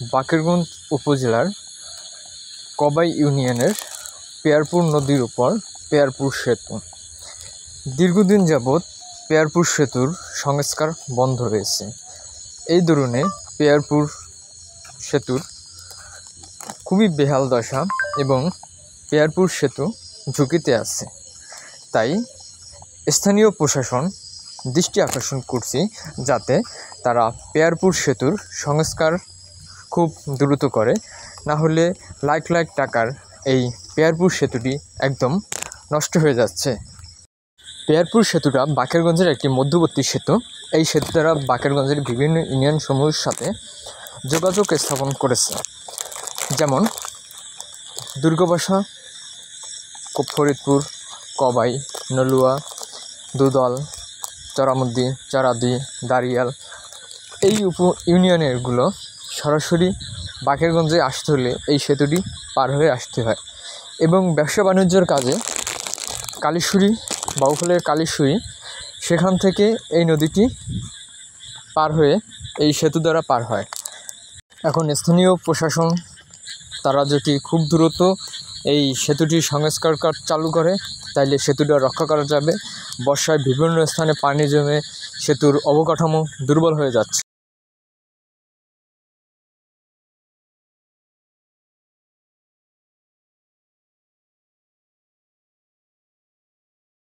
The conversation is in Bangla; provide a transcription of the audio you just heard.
বাকেরগঞ্জ উপজেলার কবাই ইউনিয়নের পেয়ারপুর নদীর উপর পেয়ারপুর সেতু। দীর্ঘদিন যাবৎ পেয়ারপুর সেতুর সংস্কার বন্ধ রয়েছে। এই দরুনে পেয়ারপুর সেতুর খুবই বেহাল দশা এবং পেয়ারপুর সেতু ঝুঁকিতে আছে। তাই স্থানীয় প্রশাসন দৃষ্টি আকর্ষণ করছি যাতে তারা পেয়ারপুর সেতুর সংস্কার খুব দ্রুত করে, না হলে লাখ লাখ টাকার এই পেয়ারপুর সেতুটি একদম নষ্ট হয়ে যাচ্ছে। পেয়ারপুর সেতুটা বাকেরগঞ্জের একটি মধ্যবর্তী সেতু। এই সেতু দ্বারা বাকেরগঞ্জের বিভিন্ন ইউনিয়ন সমূহের সাথে যোগাযোগ স্থাপন করেছে, যেমন দুর্গাবাসা, ফরিদপুর, কবাই, নলুয়া, দুদল, চরামুদ্দি, চারাদি, দাঁড়িয়াল। এই ইউনিয়নেরগুলো সরাসরি বাকেরগঞ্জে আসতে হলে এই সেতুটি পার হয়ে আসতে হয় এবং ব্যবসা বাণিজ্যের কাজে কালীশুরি, বাউফলের কালীশুরি, সেখান থেকে এই নদীটি পার হয়ে এই সেতু দ্বারা পার হয়। এখন স্থানীয় প্রশাসন তারা যদি খুব দ্রুত এই সেতুটির সংস্কার কাজ চালু করে তাইলে সেতুটা রক্ষা করা যাবে। বর্ষায় বিভিন্ন স্থানে পানি জমে সেতুর অবকাঠামো দুর্বল হয়ে যাচ্ছে।